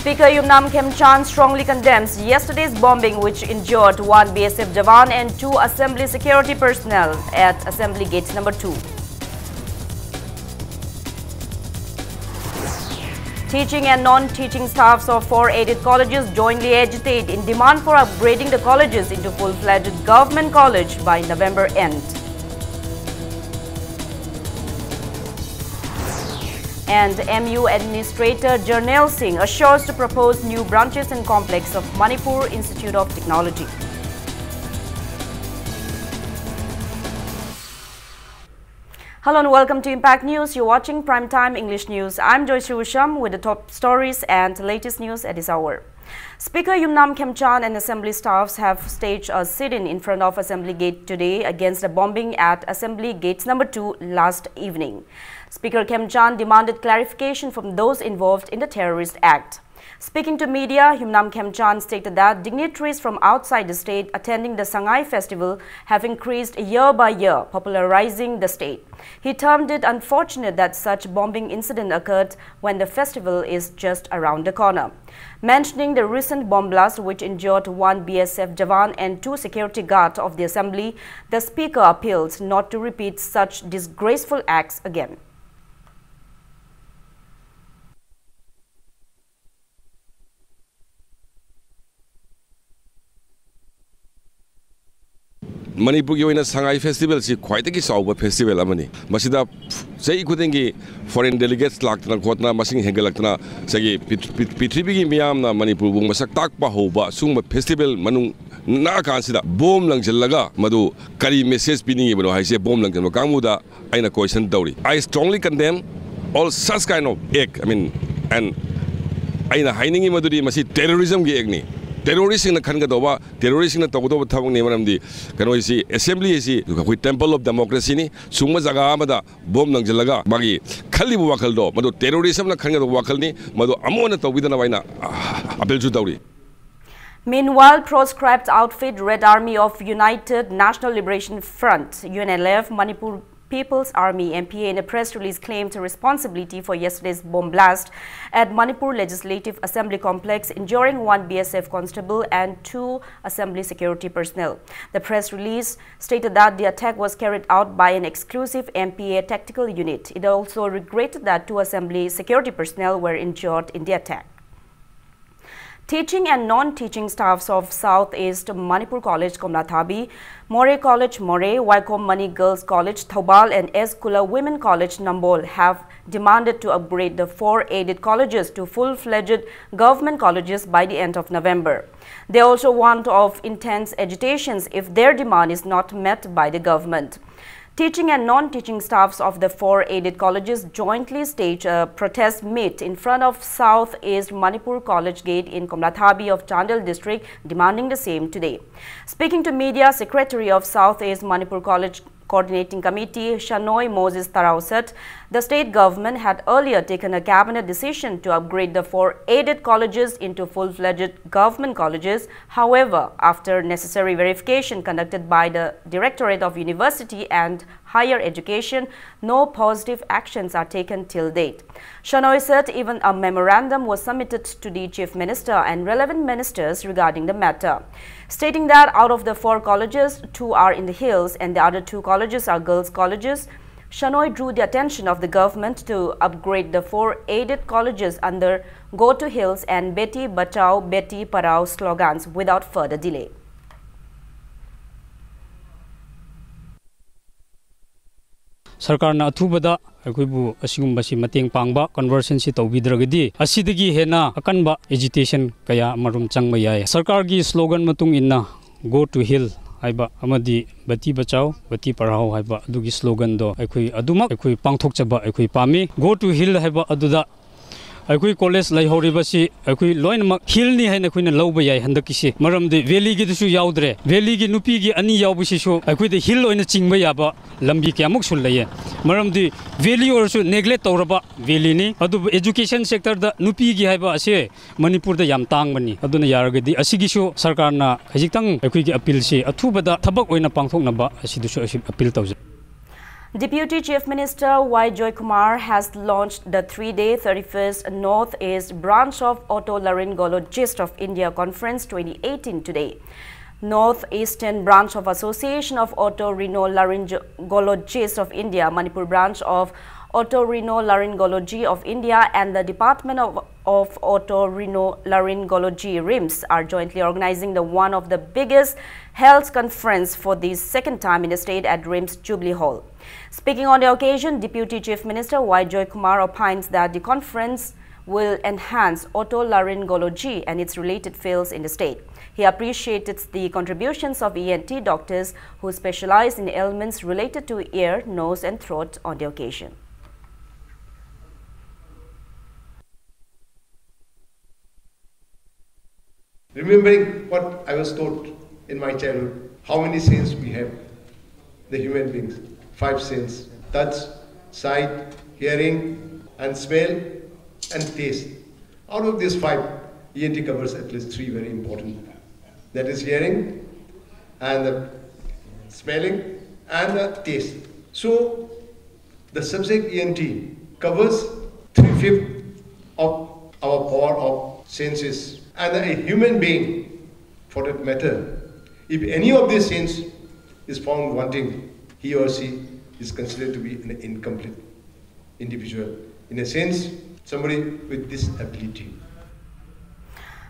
Speaker Yumnam Khemchan strongly condemns yesterday's bombing which injured one BSF Jawan and two Assembly security personnel at Assembly Gates number 2. Teaching and non-teaching staffs of 4 aided colleges jointly agitate in demand for upgrading the colleges into full-fledged government college by November end. And MU Administrator Jarnail Singh assures to propose new branches and complex of Manipur Institute of Technology. Hello and welcome to Impact News. You're watching Primetime English News. I'm Joy Srivusham with the top stories and latest news at this hour. Speaker Yumnam Khemchan and Assembly staffs have staged a sit-in in front of Assembly Gate today against the bombing at Assembly Gates number 2 last evening. Speaker Khemchan demanded clarification from those involved in the terrorist act. Speaking to media, Yumnam Khemchan stated that dignitaries from outside the state attending the Sangai festival have increased year by year, popularizing the state. He termed it unfortunate that such bombing incident occurred when the festival is just around the corner. Mentioning the recent bomb blast which injured one BSF Jawan and two security guards of the assembly, the speaker appealed not to repeat such disgraceful acts again. Manipur in a Sangai festival is quite a sober festival. Masida say couldn't foreign delegates like Kotna, Masing Hengelakna, say Pitribi Miamna, Manipur, Masak Pahoba, Summa festival, Manu na consider bomb Langjalaga, Madu, Kari message pinning, I say bomb Lang Kamuda, and a question dowry. I strongly condemn all such kind of act. And I hiding in Maduri Masi terrorism gagni. Terrorists in the Kangadova, terrorists in the Togoto Tavang Nemanamdi, Kanoisi, Assembly is with Temple of Democracy, Sumazagamada, Bom Nangjalaga, Magi, Kalibu Wakaldo, Madu terrorism, the Kanga Wakalni, Madu Amonata with an Avina, Abel. Meanwhile, proscribed outfit Red Army of United National Liberation Front, UNLF, Manipur People's Army MPA in a press release claimed responsibility for yesterday's bomb blast at Manipur Legislative Assembly Complex, injuring one BSF constable and two Assembly security personnel. The press release stated that the attack was carried out by an exclusive MPA tactical unit. It also regretted that two Assembly security personnel were injured in the attack. Teaching and non-teaching staffs of Southeast Manipur College, Komlathabi, More College, More, Waikom Mani Girls College, Thobal and S. Kula Women College, Nambol have demanded to upgrade the 4 aided colleges to full-fledged government colleges by the end of November. They also want of intense agitations if their demand is not met by the government. Teaching and non-teaching staffs of the 4 aided colleges jointly staged a protest meet in front of Southeast Manipur College Gate in Komlathabi of Chandel district, demanding the same today. Speaking to media, Secretary of Southeast Manipur College Coordinating Committee Shanoy Moses Tarau said the state government had earlier taken a cabinet decision to upgrade the 4 aided colleges into full-fledged government colleges. However, after necessary verification conducted by the Directorate of University and Higher Education, no positive actions are taken till date. Shanoy said even a memorandum was submitted to the Chief Minister and relevant ministers regarding the matter, stating that out of the 4 colleges, 2 are in the hills and the other 2 colleges are girls' colleges. Shanoy drew the attention of the government to upgrade the 4 aided colleges under Go to Hills and Beti Bachao, Beti Parao slogans without further delay. Sarkarna athubada akoibu asigumbasi mateng pangba conversion si tawbidragadi asidagi hena akanba agitation kaya marum changma yai. Sarkar gi slogan matung inna Go to Hill haiba amadi Bati Bachao Bati Parao haiba adugi slogan do akoi adumak akoi pangthokchaba akoi pami. Go to Hill haiba aduda akoi college lai horibasi akoi loinmak hill ni haina koina lawba yai handakisi maramde valley gi dusu yaudre valley gi nupi gi ani yawbisi so akoi de hill oina chingba yaba lambi kyamuk sul laye maramde valley orsu neglect tawraba valley ni adu education sector da nupi gi haiba ase Manipur da yam tang bani aduna yaragadi asigi so sarkar na khajitang akoi gi appeal si athubada thabak oina pangthoknaba asidusu appeal tawja. Deputy Chief Minister Y. Joy Kumar has launched the 3-day 31st North-East Branch of Otolaryngologists of India Conference 2018 today. North-Eastern Branch of Association of Otorhinolaryngologists of India, Manipur Branch of Otorhinolaryngology of India and the Department of Otorhinolaryngology RIMS are jointly organizing one of the biggest health conference for the second time in the state at RIMS Jubilee Hall. Speaking on the occasion, Deputy Chief Minister Y. Joy Kumar opines that the conference will enhance otolaryngology and its related fields in the state. He appreciated the contributions of ENT doctors who specialize in ailments related to ear, nose and throat on the occasion. Remembering what I was taught in my childhood, how many senses we have, the human beings, 5 senses: touch, sight, hearing, and smell, and taste. Out of these 5, ENT covers at least 3 very important. That is hearing, and the smelling, and the taste. So, the subject ENT covers 3/5 of our power of senses. And a human being, for that matter, if any of these senses is found wanting, he or she is considered to be an incomplete individual. In a sense, somebody with disability.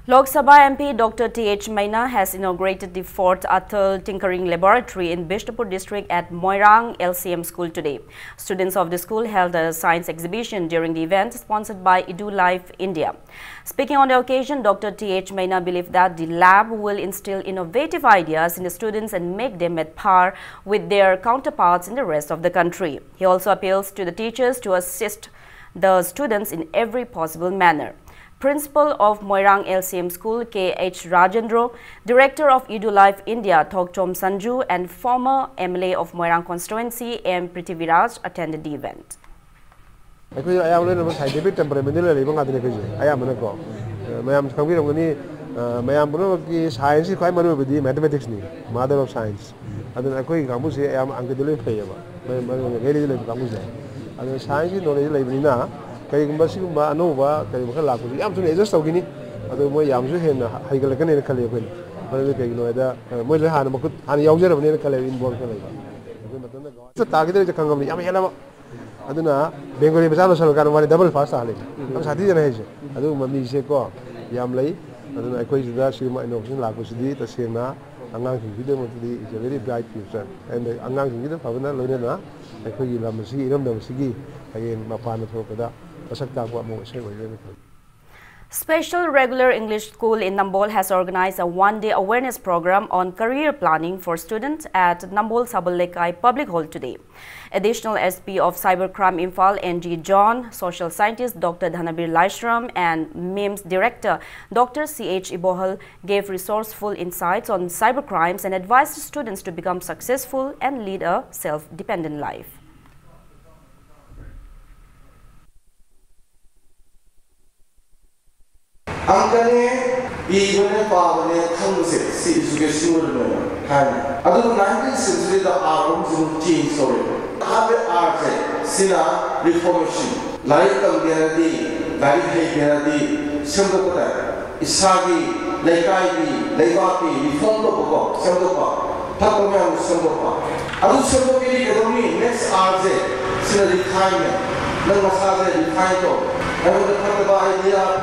Lok Sabha MP Dr. T.H. Maina has inaugurated the 4th Atal Tinkering Laboratory in Bishnupur district at Moirang LCM School today. Students of the school held a science exhibition during the event sponsored by EduLife India. Speaking on the occasion, Dr. T.H. Maina believed that the lab will instill innovative ideas in the students and make them at par with their counterparts in the rest of the country. He also appeals to the teachers to assist the students in every possible manner. Principal of Moirang LCM School, K.H. Rajendra, Director of EduLife India, Thokchom Sanju, and former MLA of Moirang constituency, M. Prithviraj, attended the event. Scientific temperament science is quite mathematics, mother of science. And then I quite science is not kay gumba anova kay makala ko yam sun adjust tawgini adu mo yam su hen haigal kan ne khale ko ne kay no da mo le han makut han yaujera ne khale involve kan leba so target je kangam yam hela aduna bengali basalo salo kan wani double fast ale am sathi jana he adu mami se ko yam lai aduna akoi juda sima innovation la ko sidi ta sena angang sing de mo is a very bright future and angang sing de pavana lo ne na akoi gi lam si iram dam sigi ayen mapana thokada. Special Regular English School in Nambol has organized a one-day awareness program on career planning for students at Nambol Sabalekai Public Hall today. Additional SP of Cybercrime Imphal N.G. John, Social Scientist Dr. Dhanabir Laishram and MIMS Director Dr. C.H. Ibohal gave resourceful insights on cybercrimes and advised students to become successful and lead a self-dependent life. Angkane even Pavane Kamuse si education hand. Adu 19th century the arms change story. Have art sina reformation. Like Kambiadi, like Hayadi, Sambota, Isagi, Laikai, Laivati, reform the book, Sambopa, Patamam Sambopa. Adu Sambopi, next art sina retirement. Namasaze retirement. I would have the idea,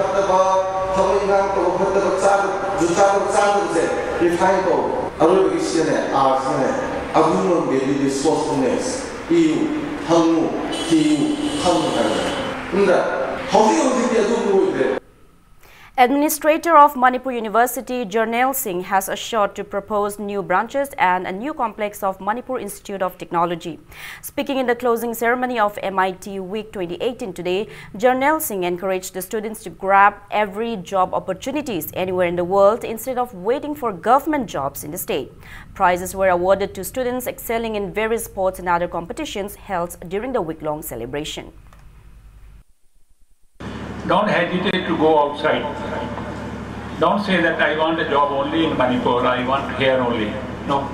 Administrator of Manipur University, Jarnail Singh, has assured to propose new branches and a new complex of Manipur Institute of Technology. Speaking in the closing ceremony of MIT Week 2018 today, Jarnail Singh encouraged the students to grab every job opportunities anywhere in the world instead of waiting for government jobs in the state. Prizes were awarded to students excelling in various sports and other competitions held during the week-long celebration. Don't hesitate to go outside. Don't say that I want a job only in Manipur, I want here only. No,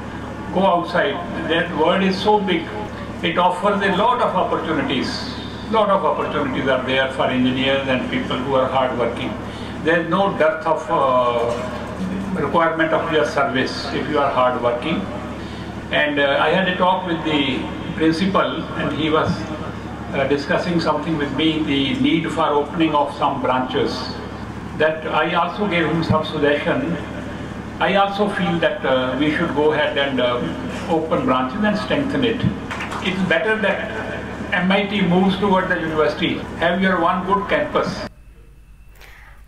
go outside. That world is so big. It offers a lot of opportunities. Lot of opportunities are there for engineers and people who are hardworking. There is no dearth of requirement of your service if you are hardworking. And I had a talk with the principal, and he was discussing something with me, the need for opening of some branches. That I also gave him some suggestion. I also feel that we should go ahead and open branches and strengthen it. It's better that MIT moves toward the university. Have your one good campus.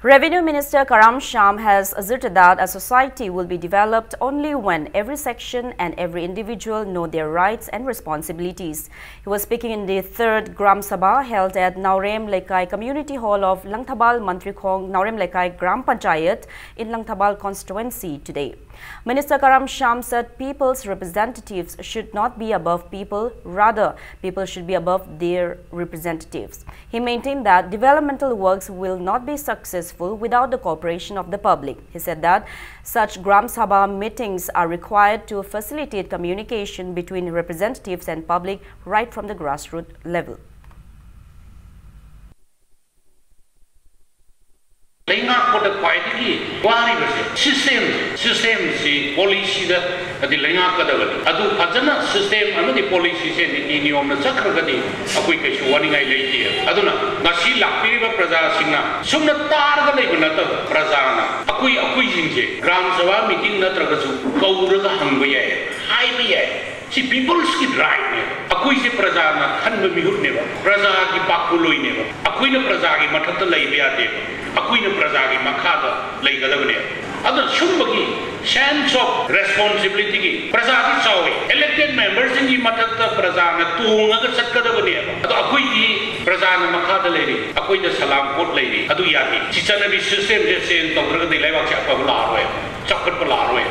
Revenue Minister Karam Sham has asserted that a society will be developed only when every section and every individual know their rights and responsibilities. He was speaking in the 3rd Gram Sabha held at Naurem Lekai Community Hall of Langthabal Mantrikhong Naurem Lekai Gram Panchayat in Langthabal constituency today. Minister Karam Sham said people's representatives should not be above people, rather people should be above their representatives. He maintained that developmental works will not be successful without the cooperation of the public. He said that such Gram Sabha meetings are required to facilitate communication between representatives and public right from the grassroots level. System policy the lenga kadavani adu ajana system amadi policy se ni niyom na chakragadi akoi ke shuwani ngai leiti aduna ngasi lakpiriba praja singna sumna targa leibna ta praja na akoi jingje gram sabha meeting natragasu kauraga hangba yai haiba yai si people's ki right ne akoi se praja na khanba mihut ne ba praja ki bakuloi ne ba akoi na praja ki mathata leibe ade akoi na praja ki makhada leigadabne adu shumbagi sense of responsibility ki praja ki chawi elected members in ki mathata praja na tunga ga satkadabne adu akoi ki praja na makhada leiri akoi da salam kot leiri adu yati chichana bi system je sen tawraga dei laibak cha pa la roe chakpat pa la roe.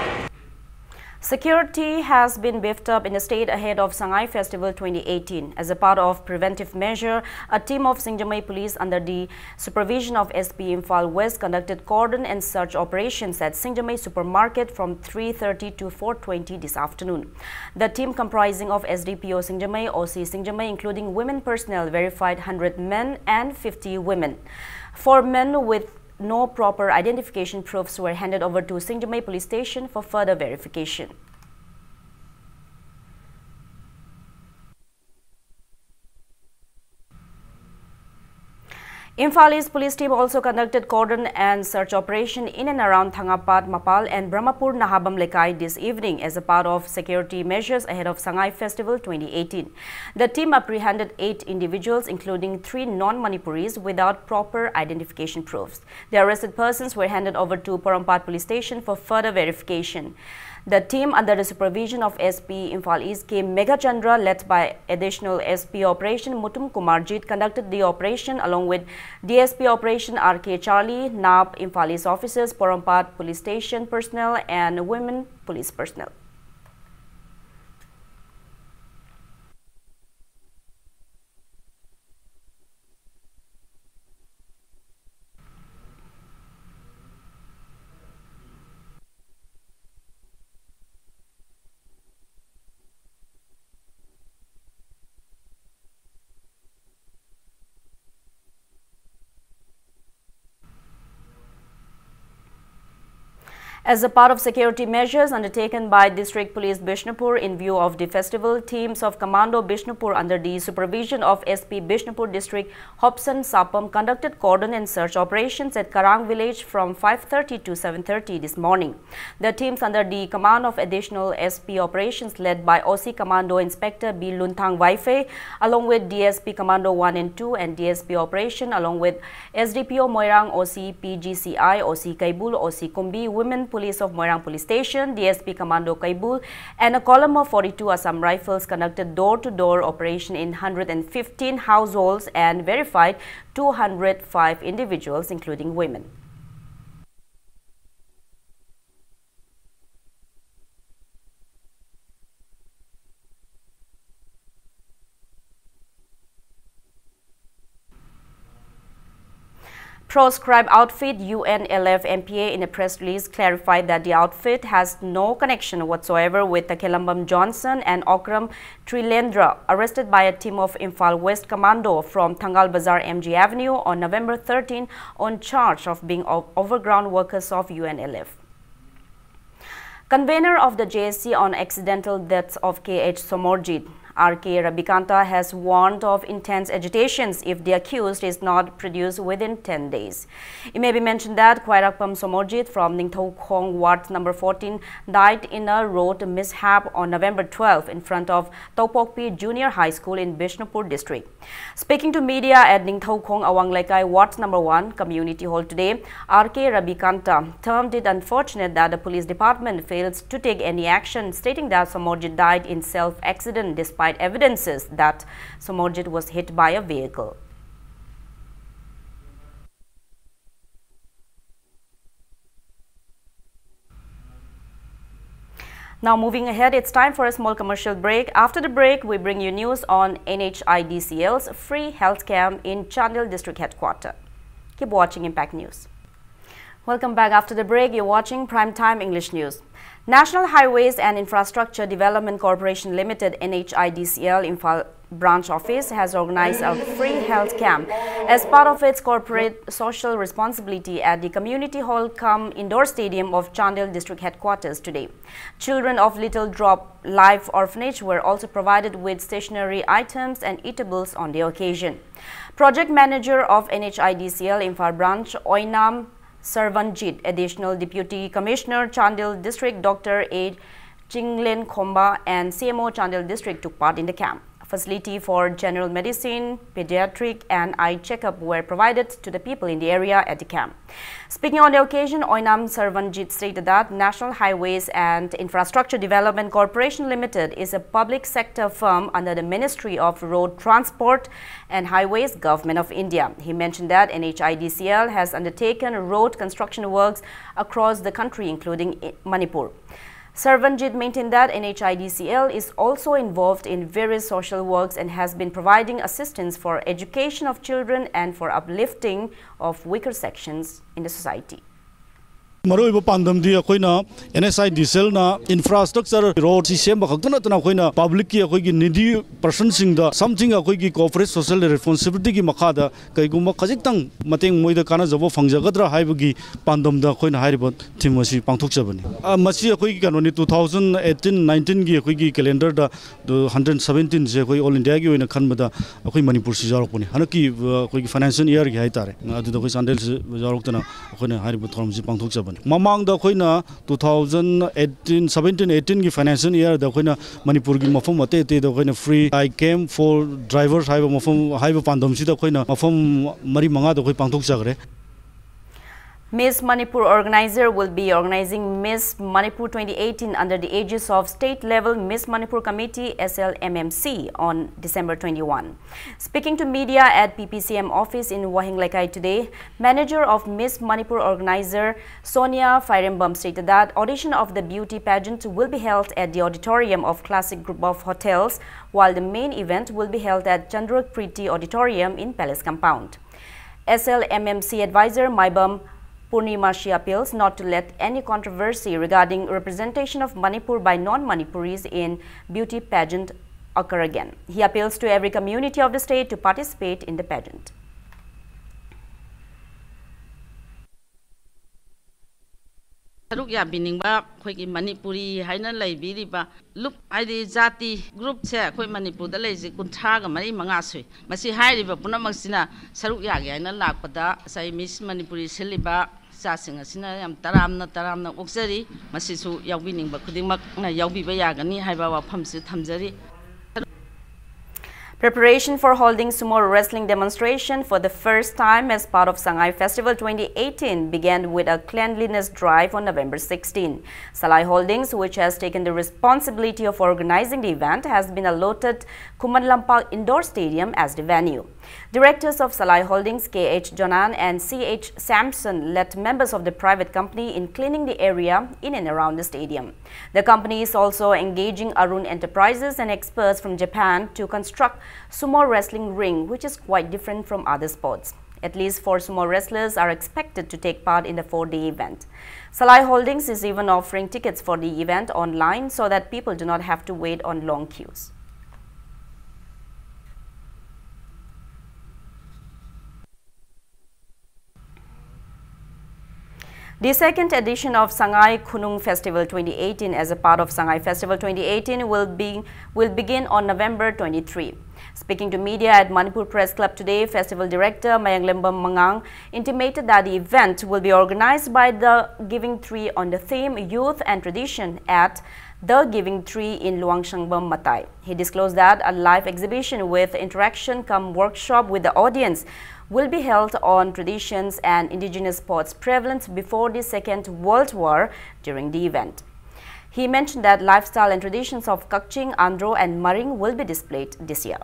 Security has been beefed up in the state ahead of Sangai Festival 2018. As a part of preventive measure, a team of Singjamai police under the supervision of SP Imphal West conducted cordon and search operations at Singjamai supermarket from 3:30 to 4:20 this afternoon. The team comprising of SDPO Singjamai, OC Singjamai, including women personnel, verified 100 men and 50 women. 4 men with no proper identification proofs were handed over to Singjamai police station for further verification. Imphal East police team also conducted cordon and search operation in and around Thangapat, Mapal and Brahmapur Nahabam Lekai this evening as a part of security measures ahead of Sangai Festival 2018. The team apprehended 8 individuals, including 3 non-Manipuris without proper identification proofs. The arrested persons were handed over to Porompat police station for further verification. The team under the supervision of SP Imphal East K. Megachandra, led by additional SP Operation Mutum Kumarjit, conducted the operation along with DSP Operation RK Charlie, NAB Imphal East officers, Porompat police station personnel and women police personnel. As a part of security measures undertaken by District Police Bishnupur in view of the festival, teams of Commando Bishnupur under the supervision of SP Bishnupur District Hobson Sapam conducted cordon and search operations at Karang village from 5:30 to 7:30 this morning. The teams under the command of additional SP operations led by OC Commando Inspector B. Lunthang Waife along with DSP Commando 1 and 2 and DSP Operation along with SDPO Moirang, OC PGCI, OC Kaibul, OC Kumbi, Women Police of Moirang Police Station, DSP Commando Kaibul, and a column of 42 Assam Rifles conducted door-to-door operation in 115 households and verified 205 individuals, including women. Proscribed outfit UNLF MPA in a press release clarified that the outfit has no connection whatsoever with the Kelambam Johnson and Okram Trilendra, arrested by a team of Imphal West Commando from Thangal Bazar MG Avenue on November 13 on charge of being overground workers of UNLF. Convener of the JSC on accidental deaths of KH Somorjit, R.K. Rabikanta, has warned of intense agitations if the accused is not produced within 10 days. It may be mentioned that Khwairakpam Somorjit from Ningthau Khong Ward number 14 died in a road mishap on November 12 in front of Topokpi Junior High School in Bishnupur district. Speaking to media at Ningthau Khong Awanglekai Ward number 1 Community Hall today, R.K. Rabikanta termed it unfortunate that the police department fails to take any action, stating that Somorjit died in self-accident despite evidences that Somorjit was hit by a vehicle. Now moving ahead, it's time for a small commercial break. After the break, we bring you news on NHIDCL's free health camp in Chandel District Headquarters. Keep watching Impact News. Welcome back. After the break, you're watching Primetime English News. National Highways and Infrastructure Development Corporation Limited NHIDCL Imphal branch office has organized a free health camp as part of its corporate social responsibility at the Community Hall cum Indoor Stadium of Chandel District Headquarters today. Children of Little Drop Life Orphanage were also provided with stationery items and eatables on the occasion. Project Manager of NHIDCL Imphal branch Oinam Sarvanjit, Additional Deputy Commissioner Chandel District Dr. A. Chinglen Khomba and CMO Chandel District took part in the camp. A facility for general medicine, pediatric and eye checkup were provided to the people in the area at the camp. Speaking on the occasion, Oinam Sarvanjit stated that National Highways and Infrastructure Development Corporation Limited is a public sector firm under the Ministry of Road Transport and Highways, Government of India. He mentioned that NHIDCL has undertaken road construction works across the country, including Manipur. Sarvanjit maintained that NHIDCL is also involved in various social works and has been providing assistance for education of children and for uplifting of weaker sections in the society. Maroiba pandamdi akoina NHIDCL na infrastructure road system bakhtuna tana akoina public ki akoi gi needy person singda something akoi gi corporate social responsibility gi makhada kaiguma khajik mateng moida kana jabo phangjagadra haibagi pandamda akoina hairiba theme asi pangthok chabani masi akoi gi kanoni 2018-19 gi akoi gi calendar da 117 je akoi all india gi oina khanbada akoi manipur si jarokpani hanaki akoi gi financial year gi haitare adu da akoi sandel si jaroktana akoina hairiba thoram si pangthok chabani Mamang da koina 2017-18 ki financial year da koina Manipur gi mafam ate te da koina free I came for drivers haiba mafam haiba pandam si da koina mafam mari manga da koi pangthok chagre. Miss Manipur organizer will be organizing Miss Manipur 2018 under the aegis of state-level Miss Manipur Committee SLMMC on December 21. Speaking to media at PPCM office in Wahinglekai today, manager of Miss Manipur organizer Sonia Fairembam stated that audition of the beauty pageant will be held at the auditorium of Classic Group of Hotels, while the main event will be held at Chandrak Preeti Auditorium in Palace Compound. SLMMC advisor Maibam Purnima Shi appeals not to let any controversy regarding representation of Manipur by non-Manipuris in beauty pageant occur again. He appeals to every community of the state to participate in the pageant. Saruk ya biningba khoi ki Manipuri haina laibiriba lup aidi jati group se khoi Manipur da leji kuntha ga mari manga sui masi hairiba punamak sina saruk ya ga haina lakpada sai Miss Manipuri seliba sasinga sina yam taramna oksari masi su yaubiningba khudingmak na yaubiba yagani haiba wafam se thamjari. Preparation for holding sumo wrestling demonstration for the first time as part of Sangay Festival 2018 began with a cleanliness drive on November 16. Salai Holdings, which has taken the responsibility of organizing the event, has been allotted Kumanlampak Indoor Stadium as the venue. Directors of Salai Holdings, K.H. Jonan and C.H. Sampson, led members of the private company in cleaning the area in and around the stadium. The company is also engaging Arun Enterprises and experts from Japan to construct sumo wrestling ring, which is quite different from other sports. At least 4 sumo wrestlers are expected to take part in the 4-day event. Salai Holdings is even offering tickets for the event online so that people do not have to wait on long queues. The second edition of Sangay Khunung Festival 2018 as a part of Sangay Festival 2018 will begin on November 23. Speaking to media at Manipur Press Club today, Festival Director Mayanglembam Mangang intimated that the event will be organized by the Giving Tree on the theme Youth and Tradition at the Giving Tree in Luangshangbam Matai. He disclosed that a live exhibition with interaction cum workshop with the audience will be held on traditions and indigenous sports prevalent before the Second World War during the event. He mentioned that lifestyle and traditions of Kakching, Andhro and Maring will be displayed this year.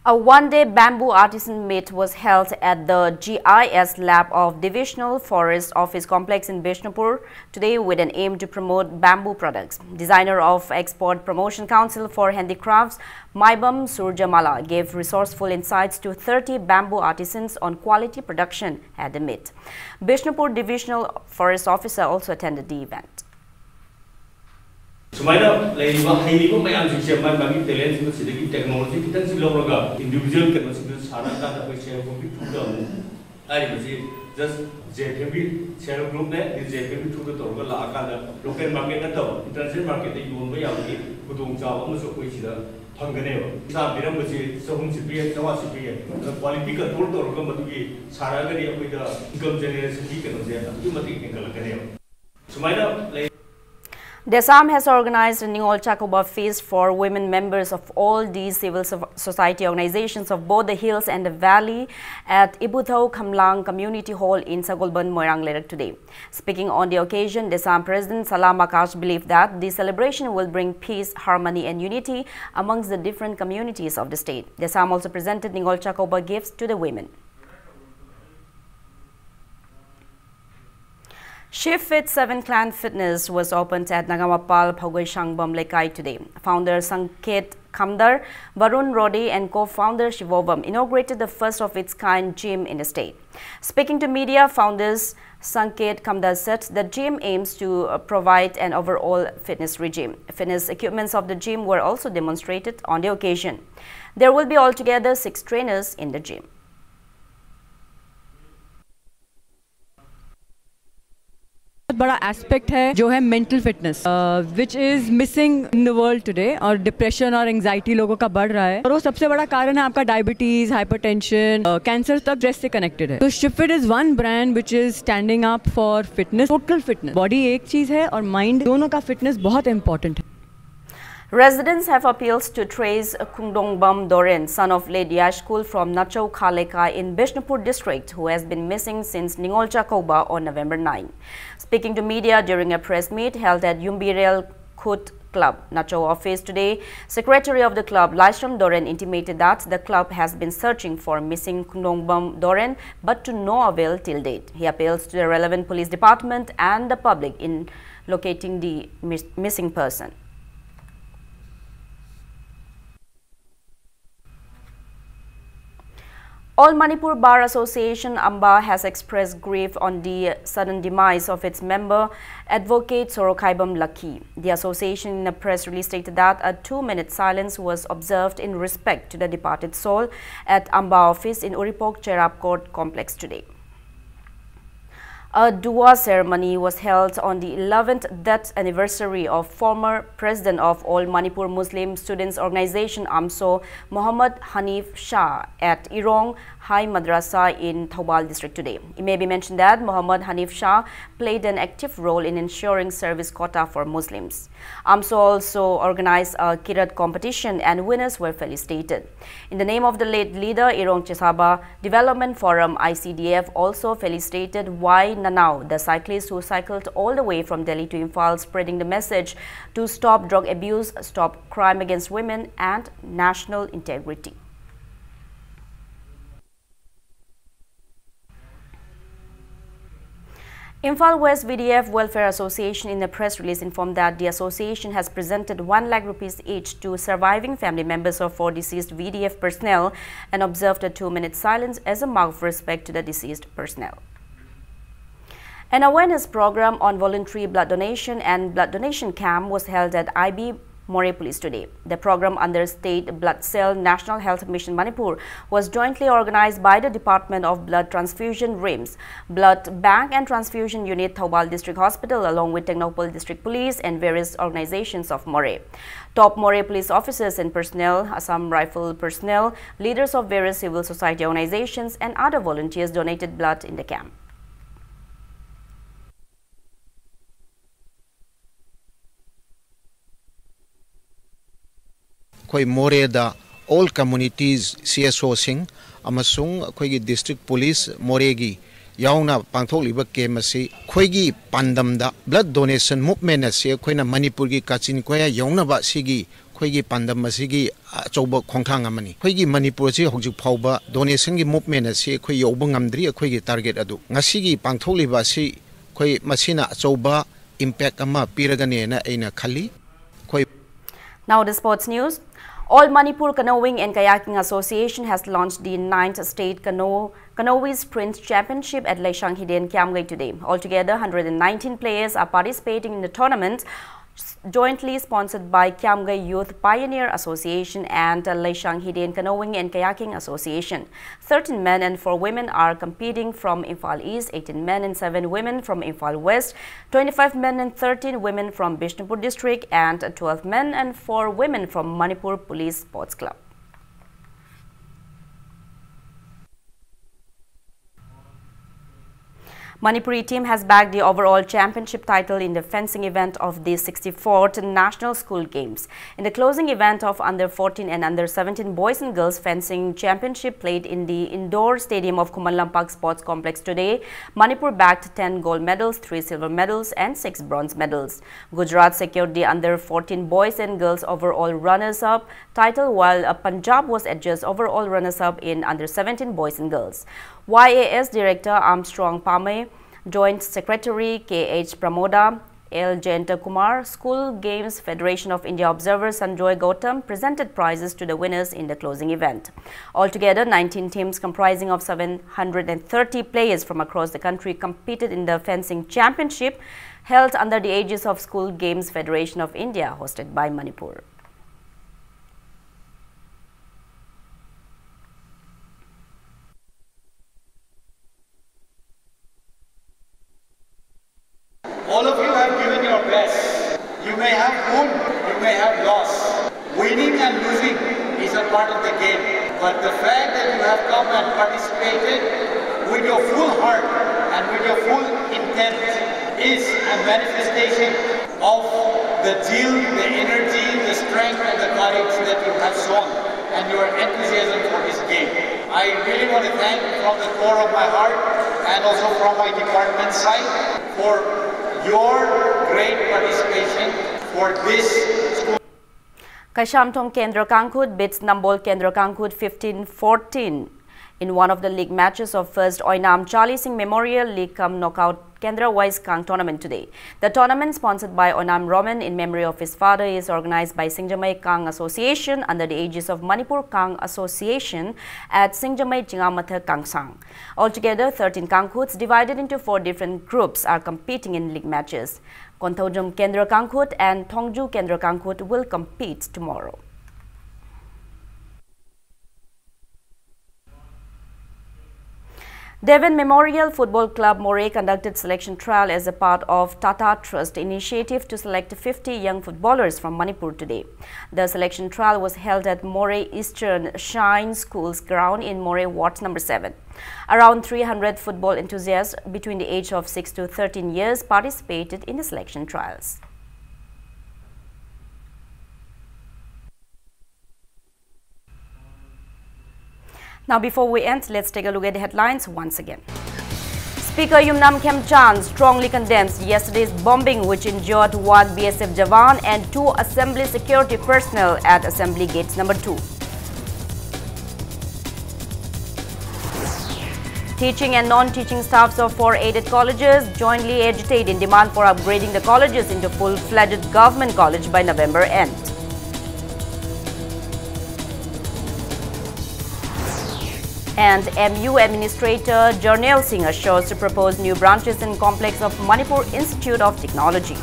A one-day bamboo artisan meet was held at the GIS lab of Divisional Forest Office Complex in Bishnupur today with an aim to promote bamboo products. Designer of Export Promotion Council for Handicrafts, Maibam Surjamala, gave resourceful insights to 30 bamboo artisans on quality production at the meet. Bishnupur Divisional Forest Officer also attended the event. Sumaina leiba hailiba mayam jingse mai magi talent singa sidagi technology kitan si loraga individual kan singa sara ka ta share group bi thuda mu ari basi just JFB share group ne JFB thuda torga la ka da local market na to international market de yon ba yawi kudung jaw amusu koi sida phangane ba sa biram basi sahum sipi chawa sipi quality control torga madugi sara gari apoi da income generation ki kan je atu mati nikal kane sumaina Desam has organized a Ningol Chakoba feast for women members of all these civil society organizations of both the hills and the valley at Ibuthau Khamlang Community Hall in Sagolban, Moirang Lerak today. Speaking on the occasion, Desam President Salam Akash believed that the celebration will bring peace, harmony and unity amongst the different communities of the state. Desam also presented Ningol Chakoba gifts to the women. Shift Fit 7 Clan Fitness was opened at Nagamapal, Phagoi Shangbam Lekai today. Founder Sanket Kamdar, Varun Rodi and co-founder Shivovam inaugurated the first of its kind gym in the state. Speaking to media, founders Sanket Kamdar said the gym aims to provide an overall fitness regime. Fitness equipments of the gym were also demonstrated on the occasion. There will be altogether 6 trainers in the gym. बड़ा aspect है जो है mental fitness which is missing in the world today और depression और anxiety लोगों का बढ़ रहा है और वो सबसे बड़ा कारण है आपका डायबिटीज हाइपरटेंशन कैंसर तक स्ट्रेस से कनेक्टेड है तो shift is one brand which is standing up for fitness total fitness body एक चीज है और माइंड दोनों का फिटनेस बहुत इंपॉर्टेंट है Residents have appeals to trace Kungdongbam Doren, son of late Yashkul from Nachau Khaleka in Bishnupur district, who has been missing since Ningol Chakoba on November 9. Speaking to media during a press meet held at Yumbirel Khut Club, Nachau office today, Secretary of the club, Laishram Doren, intimated that the club has been searching for missing Kungdongbam Doren, but to no avail till date. He appeals to the relevant police department and the public in locating the missing person. All Manipur Bar Association Amba has expressed grief on the sudden demise of its member, Advocate Sorokhaibam Lucky. The association in a press release stated that a 2-minute silence was observed in respect to the departed soul at Amba office in Uripok Cherap Court complex today. A dua ceremony was held on the 11th death anniversary of former president of All Manipur Muslim Students Organization AMSO, Muhammad Hanif Shah, at Irong High Madrasa in Thoubal district today. It may be mentioned that Muhammad Hanif Shah played an active role in ensuring service quota for Muslims. AMSO also organized a Kirat competition and winners were felicitated. In the name of the late leader, Irong Chisaba Development Forum ICDF also felicitated Y Nanau, the cyclist who cycled all the way from Delhi to Imphal, spreading the message to stop drug abuse, stop crime against women and national integrity. Imphal West VDF Welfare Association in a press release informed that the association has presented 1 lakh rupees each to surviving family members of 4 deceased VDF personnel and observed a 2-minute silence as a mark of respect to the deceased personnel. An awareness program on voluntary blood donation and blood donation camp was held at IB Moreh Police today. The program under State Blood Cell National Health Mission Manipur was jointly organized by the Department of Blood Transfusion RIMS, Blood Bank and Transfusion Unit Thoubal District Hospital along with Technopol District Police and various organizations of Moreh. Top Moreh Police officers and personnel, Assam Rifle personnel, leaders of various civil society organizations and other volunteers donated blood in the camp. Koi Moreh da all communities CSO sing amasung koi district police Moreh gi yauna pangthok liba kemasi koi gi pandam da blood donation movement ase koi na Manipur gi kachin koya yauna ba sigi koi gi pandam masigi choba khongthang amani koi gi Manipur si hojik phauba donation gi movement ase koi yoba ngamdri koi gi target adu ngasi gi pangthok liba si koi masina choba impact ama piragane na aina khali koi. Now the sports news. All Manipur Canoeing and Kayaking Association has launched the 9th State Canoe Sprint Championship at Leishang Hiden Kiamgai today. Altogether, 119 players are participating in the tournament, jointly sponsored by Kiamgai Youth Pioneer Association and Leishang Hiden Canoeing and Kayaking Association. 13 men and 4 women are competing from Imphal East, 18 men and 7 women from Imphal West, 25 men and 13 women from Bishnupur District, and 12 men and 4 women from Manipur Police Sports Club. Manipuri team has bagged the overall championship title in the fencing event of the 64th National School Games. In the closing event of Under 14 and Under 17 Boys and Girls Fencing Championship played in the indoor stadium of Kumalampak Sports Complex today, Manipur bagged 10 gold medals, 3 silver medals and 6 bronze medals. Gujarat secured the Under 14 Boys and Girls overall runners-up title, while Punjab was adjudged overall runners-up in Under 17 Boys and Girls. YAS Director Armstrong Pame, Joint Secretary K.H. Pramoda, L. Jayanta Kumar, School Games Federation of India observer Sanjoy Gautam presented prizes to the winners in the closing event. Altogether, 19 teams comprising of 730 players from across the country competed in the fencing championship held under the aegis of School Games Federation of India, hosted by Manipur. All of you have given your best. You may have won, you may have lost. Winning and losing is a part of the game. But the fact that you have come and participated with your full heart and with your full intent is a manifestation of the zeal, the energy, the strength and the courage that you have shown and your enthusiasm for this game. I really want to thank from the core of my heart and also from my department side for your great participation for this school. Kaishamthong Kendra Kangkut beats Nambol Kendra Kangkut 15-14 in one of the league matches of first Oinam Charlie Singh Memorial League Cum Knockout Kendra Wise Kang tournament today. The tournament, sponsored by Onam Roman in memory of his father, is organized by Singjamai Kang Association under the aegis of Manipur Kang Association at Singjamai Chingamatha Kangsang. Altogether, 13 Kangkuts divided into 4 different groups are competing in league matches. Konthaujam Kendra Kangkut and Thongju Kendra Kangkut will compete tomorrow. Devon Memorial Football Club Moray conducted selection trial as a part of Tata Trust initiative to select 50 young footballers from Manipur today. The selection trial was held at Moray Eastern Shine School's ground in Moray Ward number 7. Around 300 football enthusiasts between the age of 6 to 13 years participated in the selection trials. Now, before we end, let's take a look at the headlines once again. Speaker Yumnam Khemchan strongly condemns yesterday's bombing which injured one BSF Jawan and 2 Assembly security personnel at Assembly Gates number 2. Teaching and non-teaching staffs of 4 aided colleges jointly agitate in demand for upgrading the colleges into full-fledged government college by November end. And MU Administrator Jarnail Singh assures to propose new branches in complex of Manipur Institute of Technology.